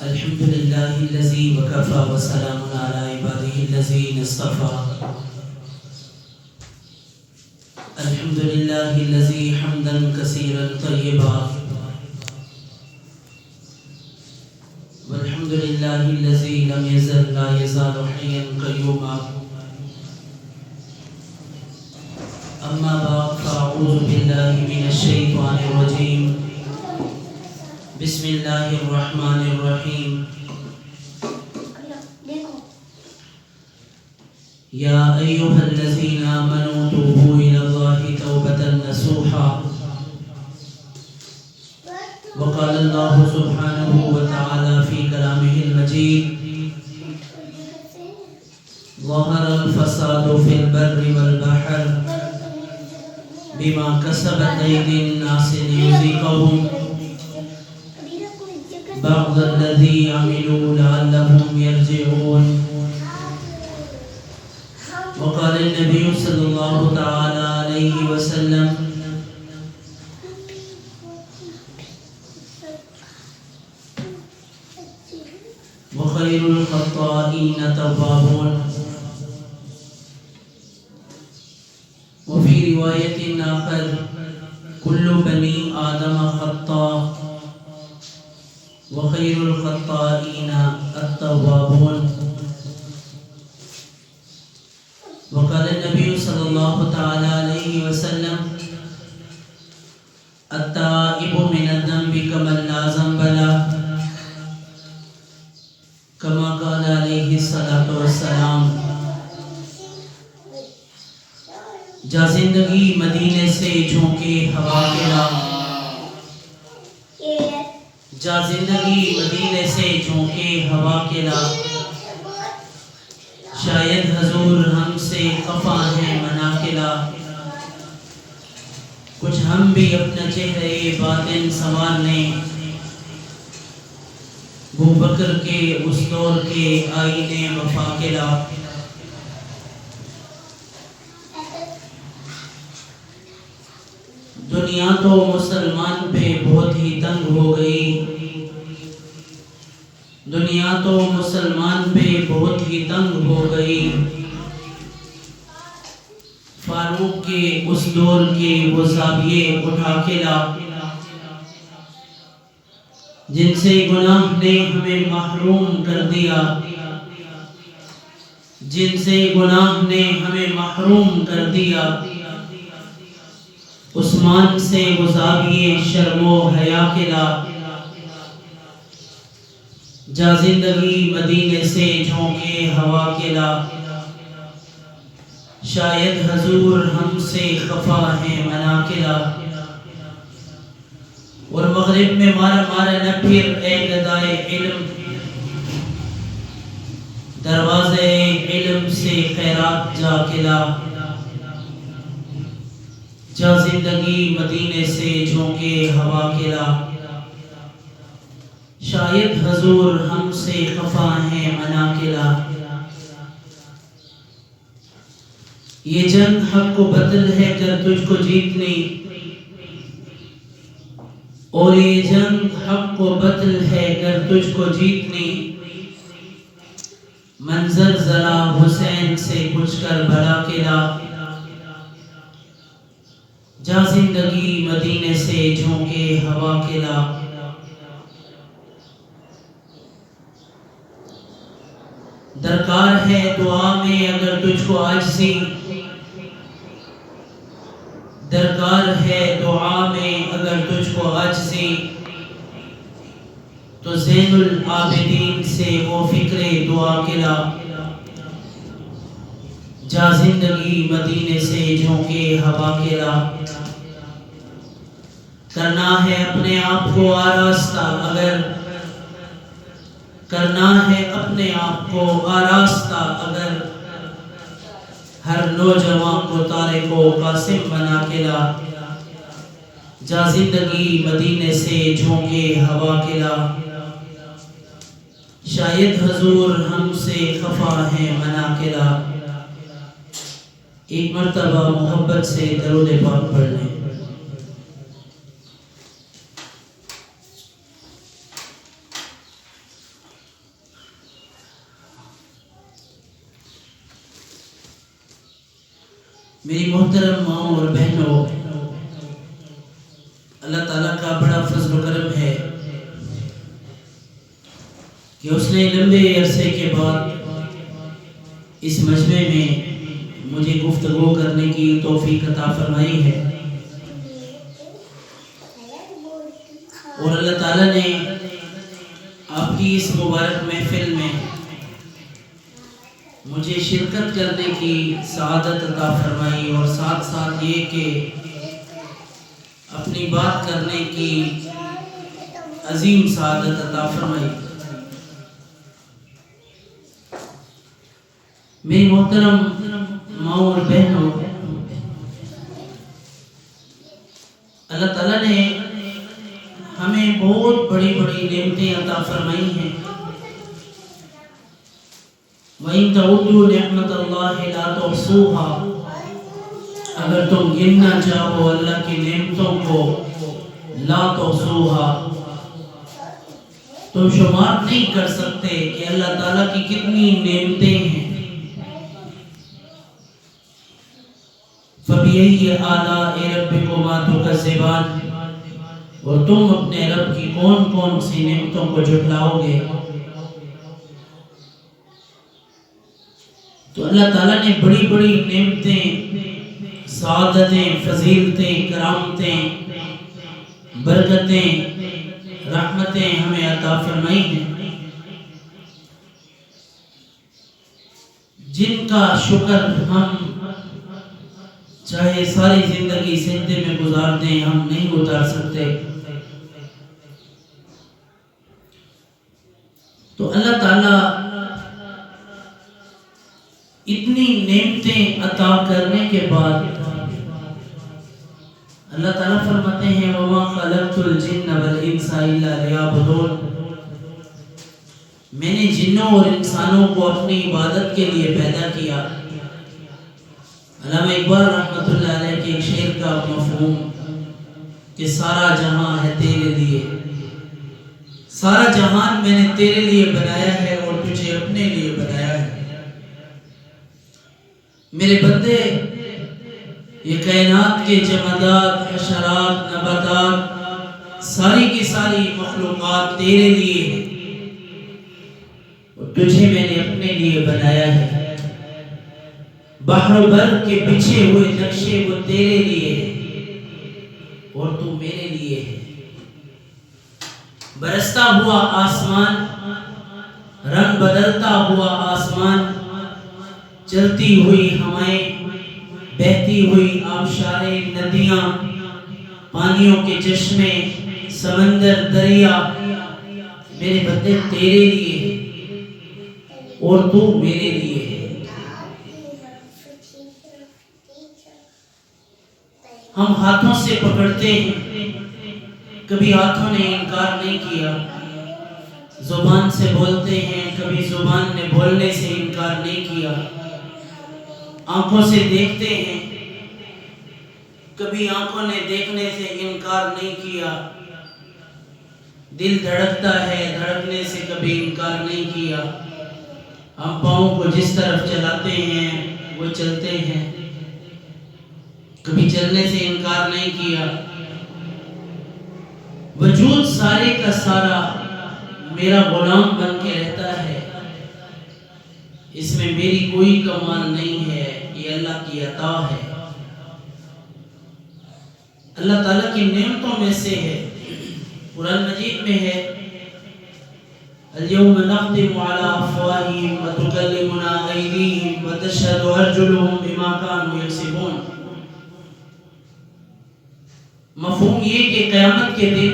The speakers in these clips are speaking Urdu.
الحمد لله الذي وكفى وسلام على عباده الذين اصطفى. الحمد لله الذي حمدا كثيرا طيبا، والحمد لله الذي لم يزل لا يزال حيا قيوما. أما بعد فأعوذ بالله من الشيطان الرجيم. بسم الله الرحمن الرحيم. يا أيها الذين آمنوا توبوا إلى الله توبة نصوحا. وقال الله سبحانه وتعالى في كلامه المجيد: ظهر الفساد في البر والبحر بما كسبت أيدي الناس ليذيقهم بعض الذي عملوا لعلهم يرجعون. وقال النبي صلى الله تعالى عليه وسلم: وخير الخطائين توابون. وفي رواية آخر: كل بني آدم خطاء وخير الخطائين التوابون. وقال النبي صلى الله تعالى عليه وسلم: التائب من الذنب كمن لا ذنب له، كما قال عليه الصلاة والسلام. جا زندگی مدینے سے جھونکے ہوا کے لا، جا زندگی مدینے سے جھونکے ہوا کے لا. شاید حضور ہم سے خفا ہیں منا کے لا. کچھ ہم بھی اپنا چہرے باطن سنوارنے ابوبکر کے اس دور کے آئینے وفا کے لا. دنیا تو مسلمان پہ بہت ہی تنگ ہو گئی، دنیا تو مسلمان پہ بہت ہی تنگ ہو گئی. فاروق کے اس دور کے وہ زاویے اٹھا کے لا، جن سے گناہ نے ہمیں محروم کر دیا، جن سے گناہ نے ہمیں محروم کر دیا. عثمان سے وہ زاویے شرم و حیا کے لا. جا زندگی مدینے سے جھونکے ہوا کے لا. شاید حضور ہم سے خفا ہیں منا کے لا. اور مغرب میں مارا مارا نہ پھر اے گدائے علم، دروازے علم سے خیرات جا کے لا. جا زندگی مدینے سے جھونکے ہوا کے لا. شاید حضور ہم سے خفا ہیں منا کے لا. یہ جنگ حق و باطل ہے کر تجھ کو جیتنی، اور یہ جنگ حق و باطل ہے کر تجھ کو جیتنی. منظر ذرا حسین سے کچھ کر بڑا کے لا. جا زندگی مدینے سے جھونکے ہوا کے لا. درکار ہے دعا میں اگر تجھ کو عاجزی، درکار ہے دعا میں اگر تجھ کو عاجزی. تو زین العابدین سے وہ فکر دعا کے لا. جا زندگی مدینے سے جھونکے ہوا کے لا. کرنا ہے اپنے آپ کو آراستہ، اگر کرنا ہے اپنے آپ کو آراستہ، اگر ہر نوجوان کو طارق و قاسم بنا کے لا. جا زندگی مدینے سے جھونکے ہوا کے لا. شاید حضور ہم سے خفا ہیں منا کے لا. ایک مرتبہ محبت سے درود پاک پڑھ لیں. میری محترم ماں اور بہنوں، اللہ تعالیٰ کا بڑا فضل و کرم ہے کہ اس نے لمبے عرصے کے بعد اس مجمع میں مجھے گفتگو کرنے کی توفیق عطا فرمائی ہے، اور اللہ تعالیٰ نے آپ کی اس مبارک محفل میں مجھے شرکت کرنے کی سعادت عطا فرمائی، اور ساتھ ساتھ یہ کہ اپنی بات کرنے کی عظیم سعادت عطا فرمائی۔ میری محترم ماں اور بہنوں، اللہ تعالیٰ نے ہمیں بہت بڑی بڑی نعمتیں عطا فرمائی ہیں۔ وَإِن تَعُدُّوا نِعْمَتَ اللَّهِ لَا تُحْصُوهَا، اگر تم گننا چاہو اللہ کی نعمتوں کو، لا تحصوها، تم شمار نہیں کر سکتے کہ اللہ تعالیٰ کی کتنی نعمتیں ہیں۔ فَبِأَيِّ آلَاءِ رَبِّكُمَا تُكَذِّبَانِ، اور تم اپنے رب کی کون کون سی نعمتوں کو جھٹلاؤ گے۔ تو اللہ تعالیٰ نے بڑی بڑی نعمتیں، سعادتیں، فضیلتیں، کرامتیں، برکتیں، رحمتیں ہمیں عطا فرمائی ہیں، جن کا شکر ہم چاہے ساری زندگی سجدے میں گزار دیں ہم نہیں گزار سکتے۔ تو اللہ تعالیٰ اتنی نعمتیں عطا کرنے کے بعد اللہ تعالیٰ فرماتے ہیں وَمَا خَلَقْتُ الْجِنَّ وَالْإِنسَ إِلَّا لِيَعْبُدُونِ، میں نے جنوں اور انسانوں کو اپنی عبادت کے لیے پیدا کیا۔ علامہ اقبال رحمۃ اللہ علیہ کے ایک شعر کا مفہوم کہ سارا جہاں ہے تیرے لیے، سارا جہان میں نے تیرے لیے بنایا ہے اور تجھے اپنے لیے بنایا ہے۔ میرے بندے، یہ کائنات کے جمادات، حشرات، نباتات، ساری کی ساری مخلوقات تیرے لیے ہیں، اور تجھے میں نے اپنے لیے بنایا ہے۔ بحر و بر کے بچھے ہوئے نقشے وہ تیرے لیے ہیں اور تو میرے لیے ہے۔ برستا ہوا آسمان، رنگ بدلتا ہوا آسمان، چلتی ہوئی ہوائیں، بہتی ہوئی آبشاریں، ندیاں، پانیوں کے چشمے، سمندر، دریا، میرے بندے تیرے لیے ہیں اور تو میرے لیے ہے۔ ہم ہاتھوں سے پکڑتے ہیں، کبھی ہاتھوں نے انکار نہیں کیا، زبان سے بولتے ہیں، کبھی زبان نے بولنے سے انکار نہیں کیا، آنکھوں سے دیکھتے ہیں، کبھی آنکھوں نے دیکھنے سے انکار نہیں کیا، دل دھڑکتا ہے، دھڑکنے سے کبھی انکار نہیں کیا، ہم پاؤں کو جس طرف چلاتے ہیں وہ چلتے ہیں، کبھی چلنے سے انکار نہیں کیا۔ وجود سارے کا سارا میرا غلام بن کے رہتا ہے، اس میں میری کوئی کمال نہیں ہے، یہ اللہ کی عطا ہے۔ اللہ تعالیٰ کی نعمتوں میں سے ہے، قرآن مجید میں ہے اليوم نختم على افواہہم وتکلمنا ایدیہم وتشہد ارجلہم بما كانوا یکسبون۔ مفہوم یہ کہ قیامت کے دن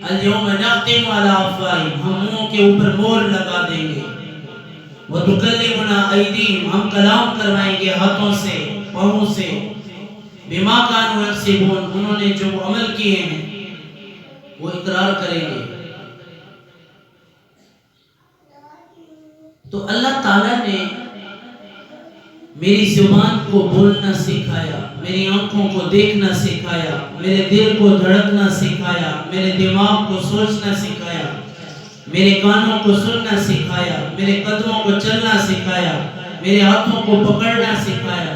اليوم نختم على افواہہم، ہم منہوں کے اوپر مہر لگا دیں گے، وتکلمنا ایدیہم، ہم کلام کروائیں گے ہاتھوں سے، پاؤں سے، بما كانوا یکسبون، انہوں نے جو عمل کیے ہیں وہ اقرار کریں گے۔ تو اللہ تعالیٰ نے میری زبان کو بولنا سکھایا، میری آنکھوں کو دیکھنا سکھایا، میرے دل کو دھڑکنا سکھایا، میرے دماغ کو سوچنا سکھایا، میرے کانوں کو سننا سکھایا، میرے قدموں کو چلنا سکھایا، میرے ہاتھوں کو پکڑنا سکھایا۔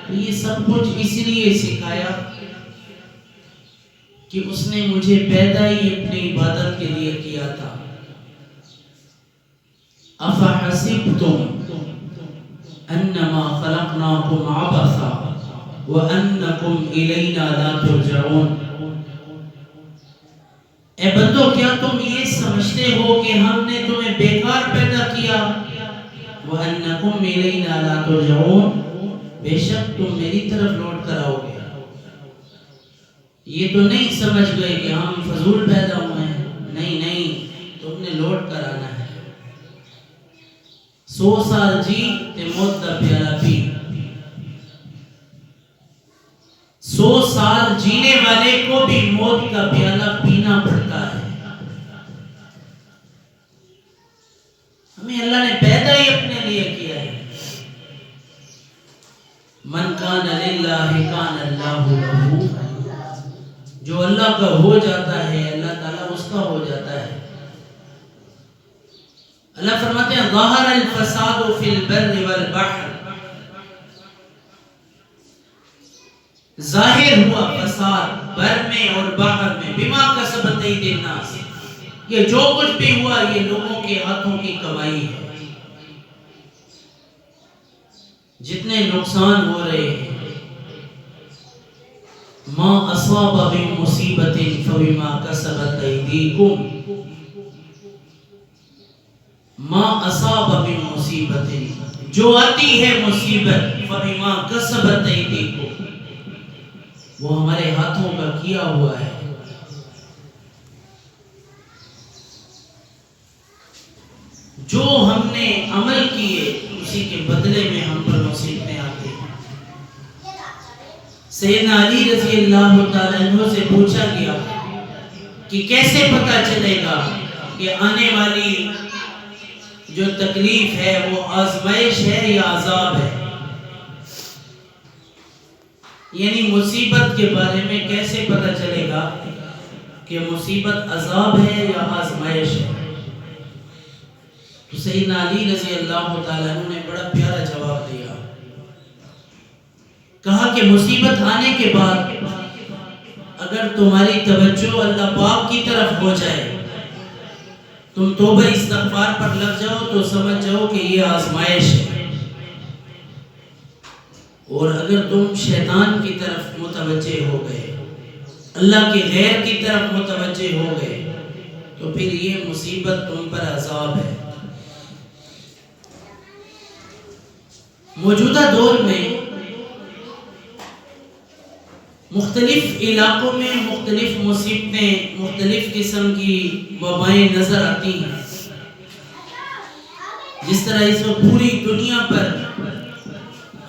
تو یہ سب کچھ اس لیے سکھایا کہ اس نے مجھے پیدا ہی اپنی عبادت کے لیے کیا تھا. افحسبتم انما خلقناکم عبثا وانکم الینا لا ترجعون. اے بندو کیا تم یہ سمجھتے ہو کہ ہم نے تمہیں بیکار پیدا کیا؟ وانکم الینا لا ترجعون، بے شک تم میری طرف لوٹ کر آؤ گے. یہ تو نہیں سمجھ گئے کہ ہم فضول پیدا ہوئے ہیں. نہیں نہیں، تم نے لوٹ کر آنا ہے. 100 سال جی تے موت دا پیالہ پی. 100 سال جینے والے کو بھی موت کا پیالہ پینا پڑتا ہے. ہمیں اللہ نے پیدا ہی اپنے لیے کیا ہے. من کان للہ کان اللہ لہ، جو اللہ کا ہو جاتا ہے اللہ تعالیٰ اس کا ہو جاتا ہے. اللہ فرماتے ہیں ظاہر الفساد فی البر والبحر، ظاہر ہوا فساد بر میں اور بحر میں، بما کسبت ایدی الناس، یہ جو کچھ بھی ہوا یہ لوگوں کے ہاتھوں کی کمائی ہے. جتنے نقصان ہو رہے ہیں، ما اصاب من مصیبت فبما کسبت ایدیکم، ما اصاب من مصیبت، جو آتی ہے مصیبت فبما کسبت ایدیکم، وہ ہمارے ہاتھوں کا کیا ہوا ہے. جو ہم نے عمل کیے اسی کے بدلے میں ہم پر مصیبتیں آتی ہیں. سیدنا علی رضی اللہ تعالیٰ عنہ سے پوچھا گیا کہ کیسے پتہ چلے گا کہ آنے والی جو تکلیف ہے وہ آزمائش ہے یا عذاب ہے، یعنی مصیبت کے بارے میں کیسے پتہ چلے گا کہ مصیبت عذاب ہے یا آزمائش ہے؟ تو سیدنا علی رضی اللہ تعالیٰ عنہ نے بڑا پیارا جواب دیا. کہا کہ مصیبت آنے کے بعد اگر تمہاری توجہ اللہ پاک کی طرف ہو جائے، تم توبہ استغفار پر لگ جاؤ تو سمجھ جاؤ کہ یہ آزمائش ہے. اور اگر تم شیطان کی طرف متوجہ ہو گئے، اللہ کے غیر کی طرف متوجہ ہو گئے، تو پھر یہ مصیبت تم پر عذاب ہے. موجودہ دور میں مختلف علاقوں میں مختلف مصیبتیں، مختلف قسم کی وبائیں نظر آتی ہیں. جس طرح اس وقت پوری دنیا پر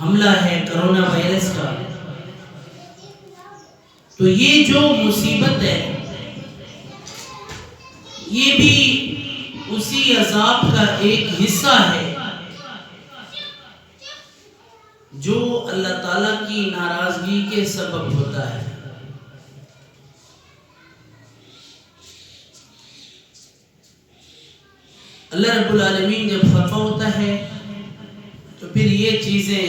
حملہ ہے کرونا وائرس کا، تو یہ جو مصیبت ہے یہ بھی اسی عذاب کا ایک حصہ ہے جو اللہ تعالیٰ کی ناراضگی کے سبب ہوتا ہے. اللہ رب العالمین جب خفا ہوتا ہے تو پھر یہ چیزیں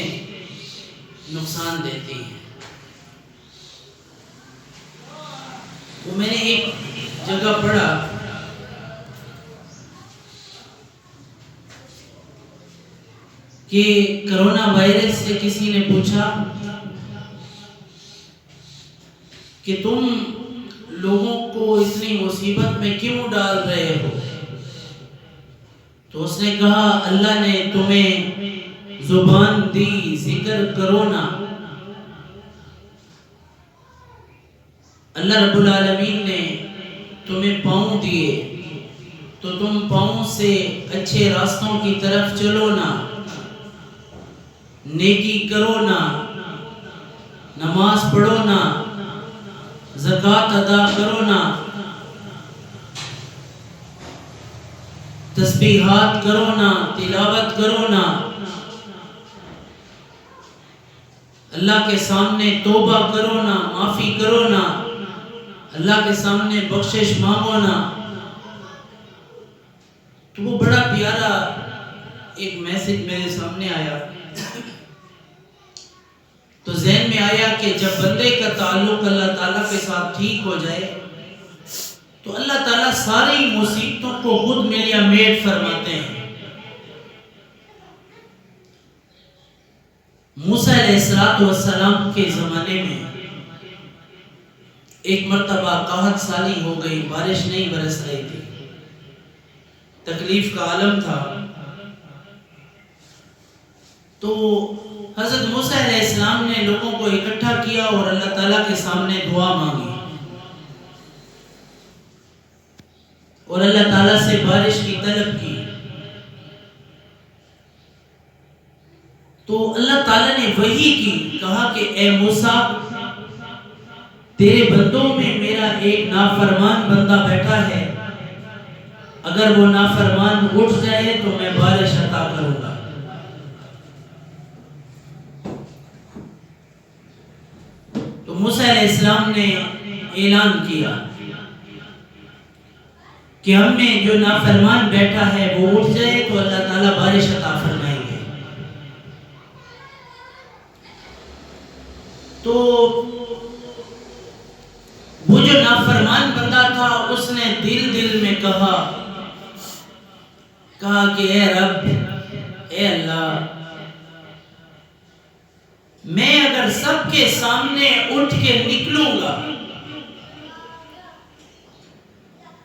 نقصان دیتی ہیں. وہ میں نے ایک جگہ پڑھا کہ کرونا وائرس سے کسی نے پوچھا کہ تم لوگوں کو اتنی مصیبت میں کیوں ڈال رہے ہو؟ تو اس نے کہا اللہ نے تمہیں زبان دی ذکر کرو نا. اللہ رب العالمین نے تمہیں پاؤں دیے تو تم پاؤں سے اچھے راستوں کی طرف چلو نا، نیکی کرو نا، نماز پڑھو نا، زکوٰۃ ادا کرو نا، تسبیحات کرو نا، تلاوت کرو نا، اللہ کے سامنے توبہ کرو نا، معافی کرو نا، اللہ کے سامنے بخشش مانگو نا. تو وہ بڑا پیارا ایک میسج میرے سامنے آیا. ذہن میں آیا کہ جب بندے کا تعلق اللہ تعالیٰ کے ساتھ ٹھیک ہو جائے تو اللہ تعالیٰ ساری مصیبتوں کو خود ملیا میٹ فرماتے ہیں۔ موسیٰ علیہ السلام کے زمانے میں ایک مرتبہ قحط سالی ہو گئی، بارش نہیں برس رہی تھی، تکلیف کا عالم تھا۔ تو حضرت موسیٰ علیہ السلام نے لوگوں کو اکٹھا کیا اور اللہ تعالیٰ کے سامنے دعا مانگی اور اللہ تعالیٰ سے بارش کی طلب کی۔ تو اللہ تعالیٰ نے وحی کی، کہا کہ اے موسیٰ، تیرے بندوں میں میرا ایک نافرمان بندہ بیٹھا ہے، اگر وہ نافرمان اٹھ جائے تو میں بارش عطا کروں گا۔ تو موسیٰ علیہ السلام نے اعلان کیا کہ ہم میں جو نافرمان بیٹھا ہے وہ اٹھ جائے تو اللہ تعالیٰ بارش عطا فرمائیں گے۔ تو وہ جو نافرمان بندہ تھا اس نے دل میں کہا کہ اے رب، اے اللہ، میں اگر سب کے سامنے اٹھ کے نکلوں گا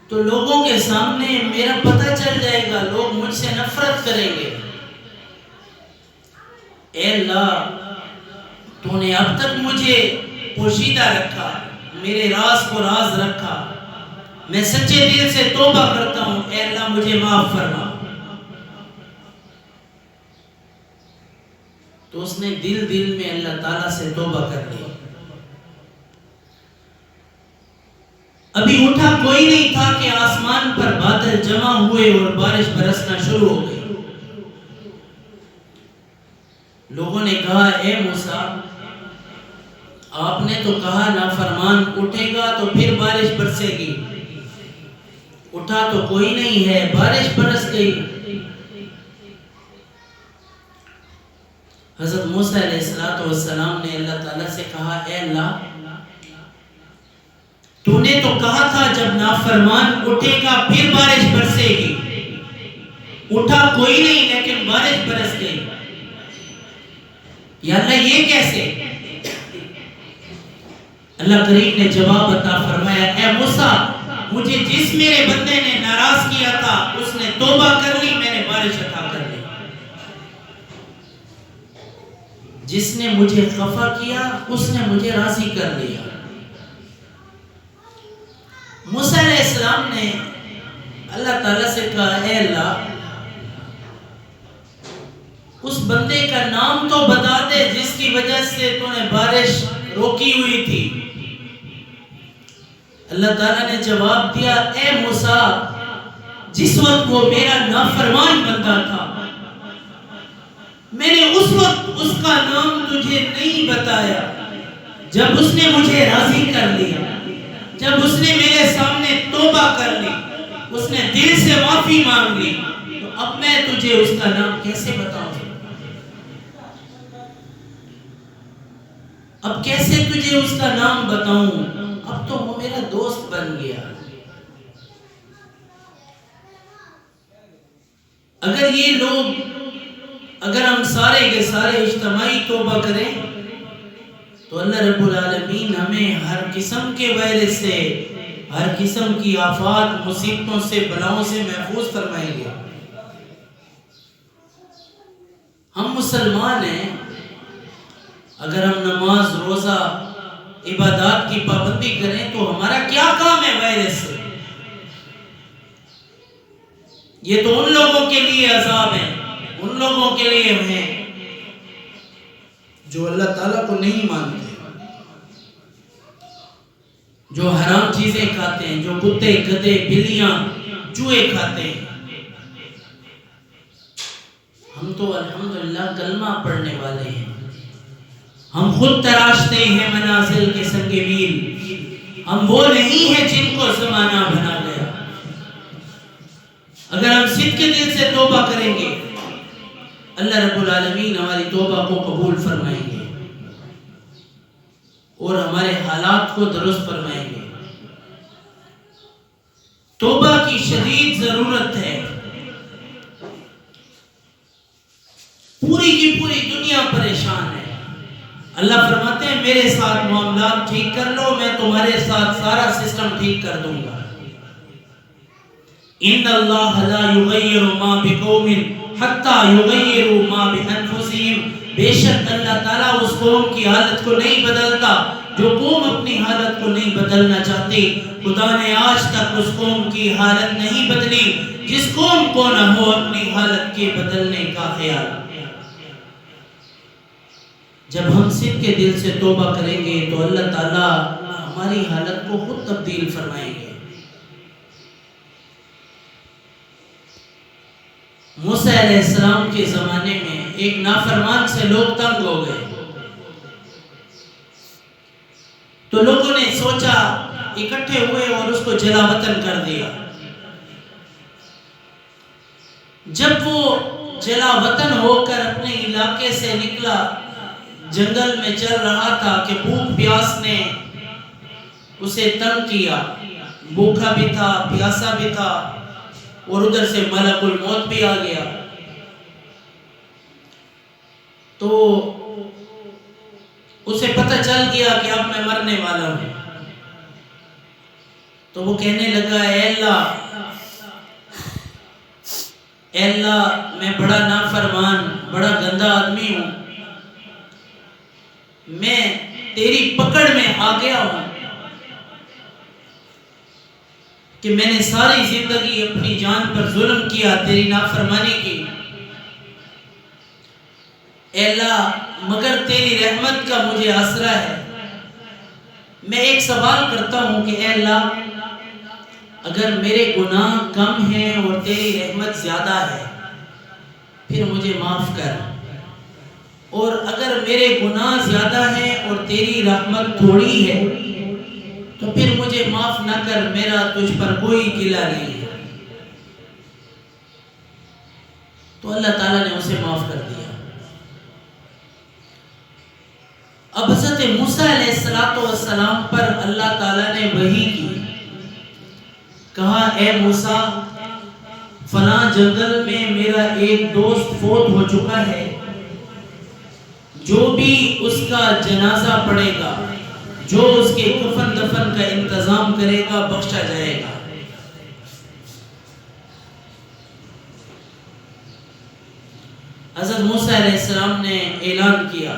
تو لوگوں کے سامنے میرا پتہ چل جائے گا، لوگ مجھ سے نفرت کریں گے۔ اے اللہ، تو نے اب تک مجھے پوشیدہ رکھا، میرے راز کو راز رکھا، میں سچے دل سے توبہ کرتا ہوں، اے اللہ مجھے معاف فرما۔ تو اس نے دل میں اللہ تعالیٰ سے توبہ کر لی۔ ابھی اٹھا کوئی نہیں تھا کہ آسمان پر بادل جمع ہوئے اور بارش برسنا شروع ہو گئی۔ لوگوں نے کہا اے موسیٰ، آپ نے تو کہا نافرمان اٹھے گا تو پھر بارش برسے گی، اٹھا تو کوئی نہیں ہے، بارش برس گئی۔ حضرت موسیٰ علیہ السلام نے اللہ تعالیٰ سے کہا اے اللہ، تو نے تو کہا تھا جب نافرمان اٹھے گا پھر بارش برسے گی، اٹھا کوئی نہیں لیکن بارش برس گئی، یا اللہ یہ کیسے؟ اللہ کریم نے جواب عطا فرمایا اے موسیٰ، مجھے جس میرے بندے نے ناراض کیا تھا اس نے توبہ کر لی، میں نے بارش عطا کر لی۔ جس نے مجھے خفا کیا اس نے مجھے راضی کر لیا۔ موسیٰ علیہ السلام نے اللہ تعالیٰ سے کہا اے اللہ، اس بندے کا نام تو بتا دے جس کی وجہ سے تو نے بارش روکی ہوئی تھی۔ اللہ تعالیٰ نے جواب دیا اے موسیٰ، جس وقت وہ میرا نافرمان بندہ تھا میں نے اس وقت اس کا نام تجھے نہیں بتایا، جب اس نے مجھے راضی کر لیا، جب اس نے میرے سامنے توبہ کر لی، اس نے دل سے معافی مانگ لی، تو اب میں تجھے اس کا نام کیسے بتاؤں؟ اب کیسے تجھے اس کا نام بتاؤں؟ اب تو وہ میرا دوست بن گیا۔ اگر یہ لوگ، اگر ہم سارے کے سارے اجتماعی توبہ کریں تو اللہ رب العالمین ہمیں ہر قسم کے وائرس سے، ہر قسم کی آفات، مصیبتوں سے، بلاؤں سے محفوظ فرمائیں گے۔ ہم مسلمان ہیں، اگر ہم نماز، روزہ، عبادات کی پابندی کریں تو ہمارا کیا کام ہے وائرس سے؟ یہ تو ان لوگوں کے لیے عذاب ہے، ان لوگوں کے لیے ہیں جو اللہ تعالیٰ کو نہیں مانتے، جو حرام چیزیں کھاتے ہیں، جو کتے، گدھے، بلیاں، چوہے کھاتے ہیں۔ ہم تو الحمدللہ کلمہ پڑھنے والے ہیں، ہم خود تراشتے ہیں منازل کے سنگ میل، ہم وہ نہیں ہیں جن کو زمانہ بنا گیا۔ اگر ہم صدق کے دل سے توبہ کریں گے اللہ رب العالمین ہماری توبہ کو قبول فرمائیں گے۔ اور ہمارے حالات کو درست فرمائیں گے۔ توبہ کی شدید ضرورت ہے۔ پوری کی پوری دنیا پریشان ہے۔ اللہ فرماتے ہیں میرے ساتھ معاملات ٹھیک کر لو، میں تمہارے ساتھ سارا سسٹم ٹھیک کر دوں گا۔ ان اللہ لا یغیر ما بقوم حتی یغیروا ما بانفسہم، بے شک اللہ تعالیٰ اس قوم کی حالت کو نہیں بدلتا جو قوم اپنی حالت کو نہیں بدلنا چاہتی۔ خدا نے آج تک اس قوم کی حالت نہیں بدلی جس قوم کو نہ ہو اپنی حالت کے بدلنے کا خیال۔ جب ہم صدق کے دل سے توبہ کریں گے تو اللہ تعالیٰ ہماری حالت کو خود تبدیل فرمائیں گے۔ موسیٰ علیہ السلام کے زمانے میں ایک نافرمان سے لوگ تنگ ہو گئے، تو لوگوں نے سوچا، اکٹھے ہوئے اور اس کو جلا وطن کر دیا۔ جب وہ جلا وطن ہو کر اپنے علاقے سے نکلا، جنگل میں چل رہا تھا کہ بھوک پیاس نے اسے تنگ کیا، بھوکا بھی تھا پیاسا بھی تھا، اور ادھر سے ملک الموت بھی آ گیا۔ تو اسے پتہ چل گیا کہ اب میں مرنے والا ہوں۔ تو وہ کہنے لگا، اے اللہ میں بڑا نافرمان بڑا گندا آدمی ہوں، میں تیری پکڑ میں آ گیا ہوں کہ میں نے ساری زندگی اپنی جان پر ظلم کیا، تیری نافرمانی کی۔ اے اللہ مگر تیری رحمت کا مجھے آسرا ہے۔ میں ایک سوال کرتا ہوں کہ اے اللہ اگر میرے گناہ کم ہیں اور تیری رحمت زیادہ ہے پھر مجھے معاف کر، اور اگر میرے گناہ زیادہ ہیں اور تیری رحمت تھوڑی ہے تو پھر مجھے معاف نہ کر، میرا تجھ پر کوئی گلہ نہیں ہے۔ تو اللہ تعالیٰ نے اسے معاف کر دیا۔ اب حضرت موسیٰ علیہ السلام پر اللہ تعالیٰ نے وحی کی، کہا اے موسیٰ فلاں جنگل میں میرا ایک دوست فوت ہو چکا ہے، جو بھی اس کا جنازہ پڑے گا، جو اس کے کفن دفن کا انتظام کرے گا بخشا جائے گا۔ حضرت موسیٰ علیہ السلام نے اعلان کیا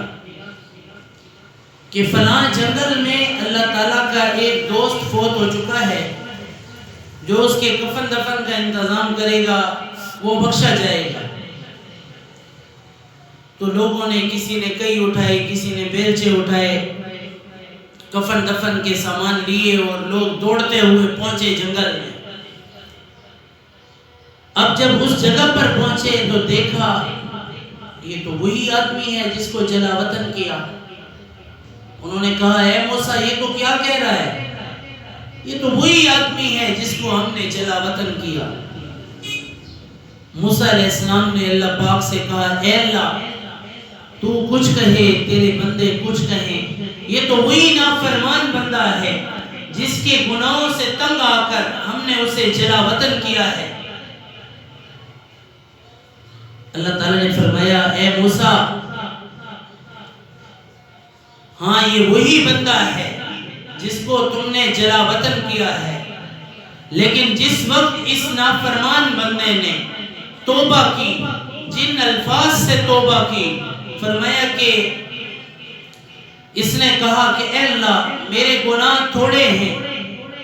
کہ فلاں جنگل میں اللہ تعالیٰ کا ایک دوست فوت ہو چکا ہے، جو اس کے کفن دفن کا انتظام کرے گا وہ بخشا جائے گا۔ تو لوگوں نے، کسی نے کئی اٹھائے، کسی نے بیلچے اٹھائے، کفن دفن کے سامان لیے اور لوگ دوڑتے ہوئے پہنچے جنگل میں۔ اب جب اس جگہ پر پہنچے تو دیکھا یہ تو وہی آدمی ہے جس کو جلا وطن کیا۔ انہوں نے کہا اے موسیٰ یہ تو کیا کہہ رہا ہے، یہ تو وہی آدمی ہے جس کو ہم نے جلا وطن کیا۔ موسیٰ علیہ السلام نے اللہ پاک سے کہا اے اللہ تو کچھ کہے تیرے بندے کچھ کہیں، یہ تو وہی نافرمان بندہ ہے جس کے گناہوں سے تنگ آ کر ہم نے اسے جلا وطن کیا ہے۔ اللہ تعالیٰ نے فرمایا اے موسیٰ ہاں یہ وہی بندہ ہے جس کو تم نے جلا وطن کیا ہے، لیکن جس وقت اس نافرمان بندے نے توبہ کی، جن الفاظ سے توبہ کی، فرمایا کہ اس نے کہا کہ اے اللہ میرے گناہ تھوڑے ہیں،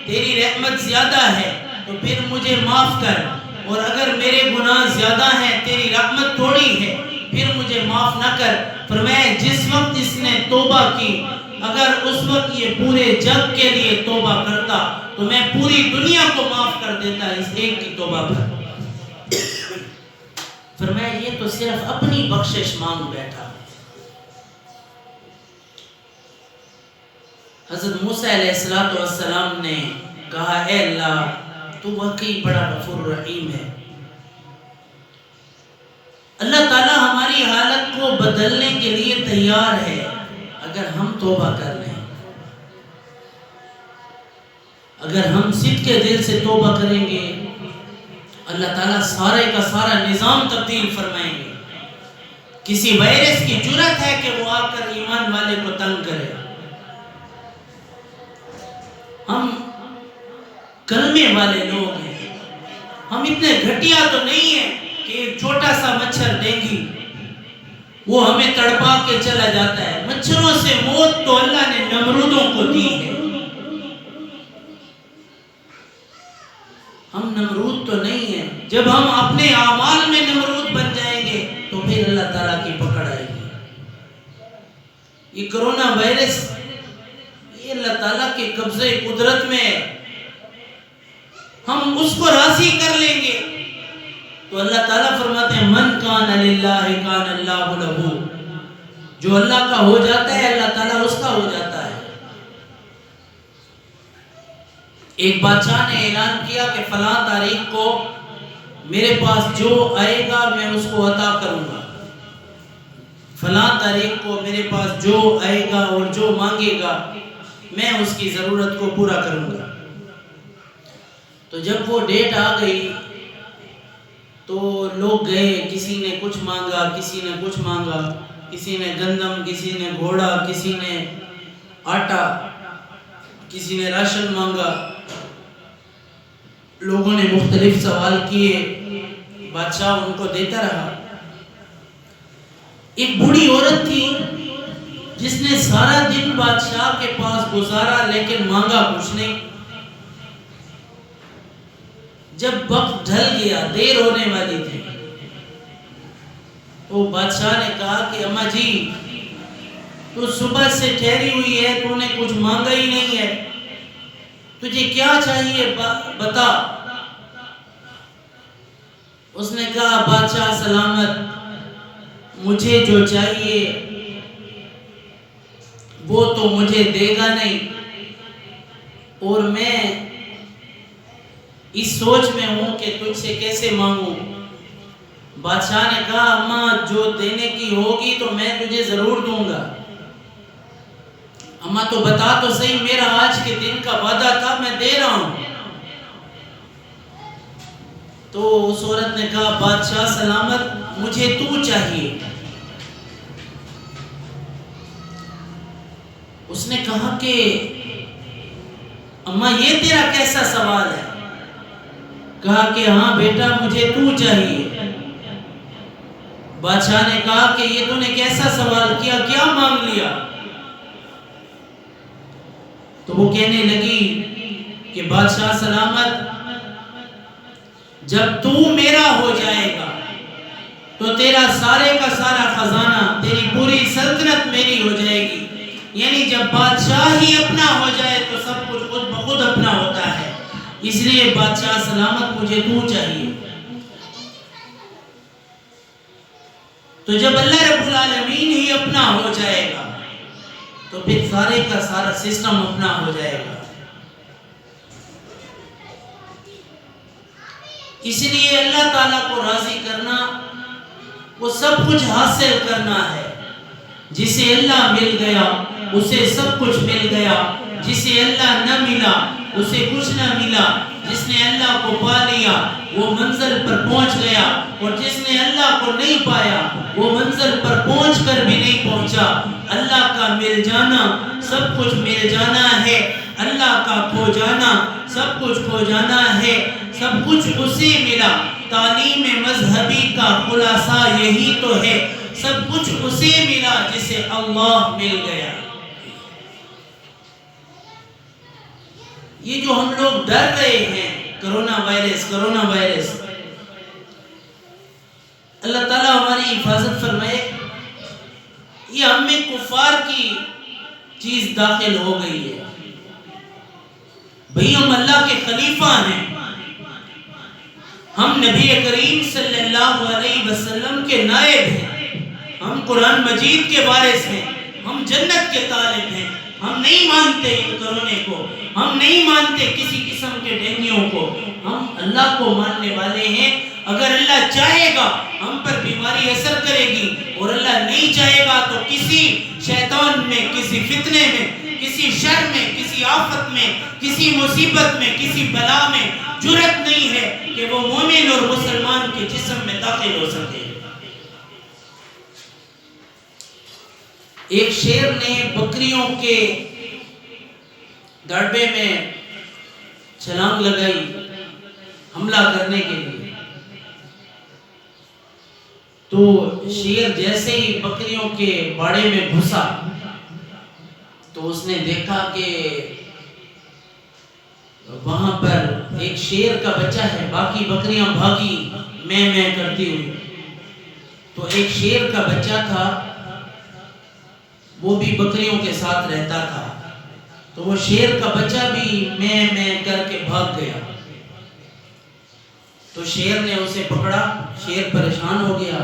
تیری رحمت زیادہ ہے تو پھر مجھے معاف کر، اور اگر میرے گناہ زیادہ ہیں تیری رحمت تھوڑی ہے پھر مجھے معاف نہ کر۔ فرمایا جس وقت اس نے توبہ کی، اگر اس وقت یہ پورے جگ کے لیے توبہ کرتا تو میں پوری دنیا کو معاف کر دیتا اس ایک کی توبہ پر۔ فرمایا یہ تو صرف اپنی بخشش مانگ بیٹھا۔ حضرت موسیٰ علیہ السلام نے کہا اے اللہ تو واقعی بڑا غفور رحیم ہے۔ اللہ تعالیٰ ہماری حالت کو بدلنے کے لیے تیار ہے اگر ہم توبہ کر لیں۔ اگر ہم صدق کے دل سے توبہ کریں گے اللہ تعالیٰ سارے کا سارا نظام تبدیل فرمائیں گے. کسی وائرس کی جرأت ہے کہ وہ آ کر ایمان والے کو تنگ کرے. ہم کلمے والے لوگ ہیں. ہم اتنے گھٹیا تو نہیں ہیں کہ ایک چھوٹا سا مچھر ڈینگی وہ ہمیں تڑپا کے چلا جاتا ہے. مچھروں سے موت تو اللہ نے نمرودوں کو دی ہے. ہم نمرود تو نہیں ہیں. جب ہم اپنے اعمال میں نمرود بن جائیں گے تو پھر اللہ تعالیٰ کی پکڑ آئے گی. یہ کرونا وائرس یہ اللہ تعالیٰ کے قبضے قدرت میں ہے. ہم اس کو راضی کر لیں گے تو اللہ تعالیٰ فرماتے ہیں من کان للہ کان اللہ لہو. جو اللہ کا ہو جاتا ہے اللہ تعالیٰ اس کا ہو جاتا ہے. ایک بادشاہ نے اعلان کیا کہ فلاں تاریخ کو میرے پاس جو آئے گا میں اس کو عطا کروں گا. فلاں تاریخ کو میرے پاس جو آئے گا اور جو مانگے گا میں اس کی ضرورت کو پورا کروں گا. تو جب وہ ڈیٹ آ گئی تو لوگ گئے. کسی نے کچھ مانگا, کسی نے کچھ مانگا, کسی نے گندم, کسی نے گھوڑا, کسی نے آٹا, کسی نے راشن مانگا. لوگوں نے مختلف سوال کیے. بادشاہ ان کو دیتا رہا. ایک بوڑھی عورت تھی جس نے سارا دن بادشاہ کے پاس گزارا لیکن مانگا کچھ نہیں. جب وقت ڈھل گیا, دیر ہونے والی تھی, تو بادشاہ نے کہا کہ اماں جی تو صبح سے ٹھہری ہوئی ہے, تو نے کچھ مانگا ہی نہیں ہے, تجھے کیا چاہیے بتا. اس نے کہا بادشاہ سلامت, مجھے جو چاہیے وہ تو مجھے دے گا نہیں, اور میں اس سوچ میں ہوں کہ تجھ سے کیسے مانگوں. بادشاہ نے کہا اماں جو دینے کی ہوگی تو میں تجھے ضرور دوں گا. اماں تو بتا تو صحیح, میرا آج کے دن کا وعدہ تھا, میں دے رہا ہوں. تو اس عورت نے کہا بادشاہ سلامت مجھے تو چاہیے. اس نے کہا کہ اماں یہ تیرا کیسا سوال ہے. کہا کہ ہاں بیٹا مجھے تو چاہیے. بادشاہ نے کہا کہ یہ تو نے کیسا سوال کیا, کیا مانگ لیا. تو وہ کہنے لگی کہ بادشاہ سلامت جب تو میرا ہو جائے گا تو تیرا سارے کا سارا خزانہ, تیری پوری سلطنت میری ہو جائے گی. یعنی جب بادشاہ ہی اپنا ہو جائے تو سب کچھ خود بخود اپنا ہوتا ہے. اس لیے بادشاہ سلامت مجھے تو چاہیے. تو جب اللہ رب العالمین ہی اپنا ہو جائے گا تو پھر سارے کا سارا سسٹم اپنا ہو جائے گا. اس لیے اللہ تعالیٰ کو راضی کرنا وہ سب کچھ حاصل کرنا ہے. جسے اللہ مل گیا اسے سب کچھ مل گیا, جسے اللہ نہ ملا اسے کچھ نہ ملا. جس نے اللہ کو پا لیا وہ منزل پر پہنچ گیا, اور جس نے اللہ کو نہیں پایا وہ منزل پر پہنچ کر بھی نہیں پہنچا. اللہ کا مل جانا سب کچھ مل جانا ہے, اللہ کا کھو جانا سب کچھ کھو جانا ہے. سب کچھ اسے ملا. تعلیم مذہبی کا خلاصہ یہی تو ہے, سب کچھ اسے ملا جسے اللہ مل گیا. یہ جو ہم لوگ ڈر رہے ہیں کرونا وائرس, اللہ تعالیٰ ہماری حفاظت فرمائے. یہ ہم میں کفار کی چیز داخل ہو گئی ہے. بھئی ہم اللہ کے خلیفہ ہیں, ہم نبی کریم صلی اللہ علیہ وسلم کے نائب ہیں, ہم قرآن مجید کے وارث ہیں, ہم جنت کے طالب ہیں. ہم نہیں مانتے ان کرونے کو, ہم نہیں مانتے کسی قسم کے ڈینگیوں کو, ہم اللہ کو ماننے والے ہیں. اگر اللہ چاہے گا ہم پر بیماری اثر کرے گی, اور اللہ نہیں چاہے گا تو کسی شیطان میں, کسی فتنے میں, کسی شر میں، کسی آفت میں، کسی مصیبت میں، کسی بلا میں جرأت نہیں ہے کہ وہ مومن اور مسلمان کے جسم میں داخل ہو سکے۔ ایک شیر نے بکریوں کے دڑبے میں چھلانگ لگائی حملہ کرنے کے لیے، تو شیر جیسے ہی بکریوں کے باڑے میں گھسا تو اس نے دیکھا کہ وہاں پر ایک شیر کا بچہ ہے، باقی بکریاں بھاگی میں کرتی ہوئی، تو ایک شیر کا بچہ تھا، وہ بھی بکریوں کے ساتھ رہتا تھا، تو وہ شیر کا بچہ بھی میں کر کے بھاگ گیا۔ تو شیر نے اسے پکڑا، شیر پریشان ہو گیا،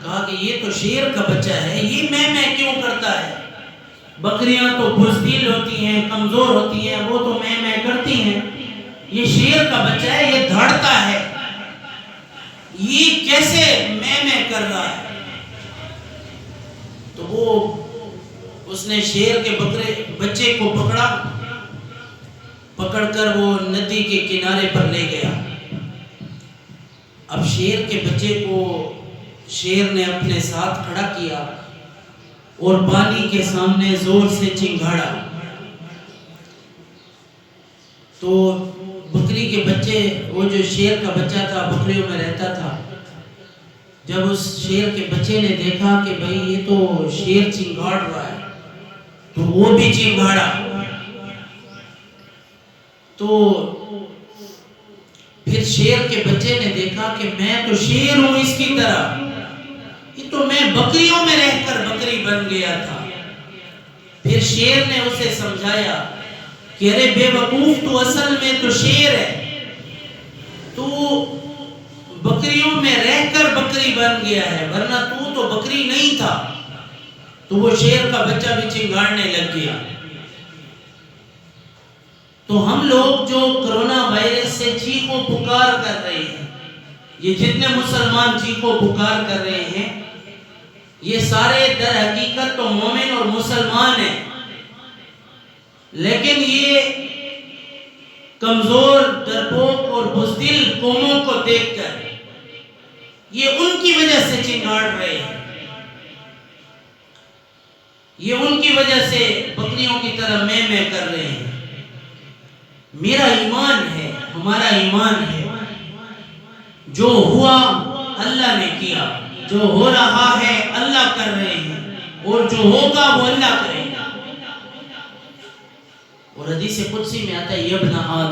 کہا کہ یہ تو شیر کا بچہ ہے، یہ میں کیوں کرتا ہے؟ بکریاں تو بزدل ہوتی ہیں، کمزور ہوتی ہیں، وہ تو میں کرتی ہیں، یہ شیر کا بچہ ہے، یہ دھاڑتا ہے، یہ کیسے میں کر رہا ہے؟ تو وہ اس نے شیر کے بچے کو پکڑ کر وہ ندی کے کنارے پر لے گیا۔ اب شیر کے بچے کو شیر نے اپنے ساتھ کھڑا کیا اور پانی کے سامنے زور سے چنگھاڑا، تو بکری کے بچے، وہ جو شیر کا بچہ تھا بکریوں میں رہتا تھا، جب اس شیر کے بچے نے دیکھا کہ بھئی یہ تو شیر چنگھاڑ رہا ہے، تو وہ بھی چنگھاڑا، تو پھر شیر کے بچے نے دیکھا کہ میں تو شیر ہوں اس کی طرح، یہ تو میں بکریوں میں رہ کر بکری بن گیا تھا۔ پھر شیر نے اسے سمجھایا کہ ارے بے وقوف، تو اصل میں تو شیر ہے، تو بکریوں میں رہ کر بکری بن گیا ہے، ورنہ تو بکری نہیں تھا۔ تو وہ شیر کا بچہ بھی چنگھاڑنے لگ گیا۔ تو ہم لوگ جو کرونا وائرس سے چیخو پکار کر رہے ہیں، یہ جتنے مسلمان چیخو پکار کر رہے ہیں، یہ سارے در حقیقت تو مومن اور مسلمان ہیں، لیکن یہ کمزور، ڈرپوک اور بزدل قوموں کو دیکھ کر یہ ان کی وجہ سے چنگھاڑ رہے ہیں، یہ ان کی وجہ سے بکریوں کی طرح میں کر رہے ہیں۔ میرا ایمان ہے، ہمارا ایمان ہے، جو ہوا اللہ نے کیا، جو ہو رہا ہے اللہ کر رہے ہیں، اور جو ہوگا وہ اللہ کرے گا۔ اور حدیث قدسی میں آتا ہے، یبن آدم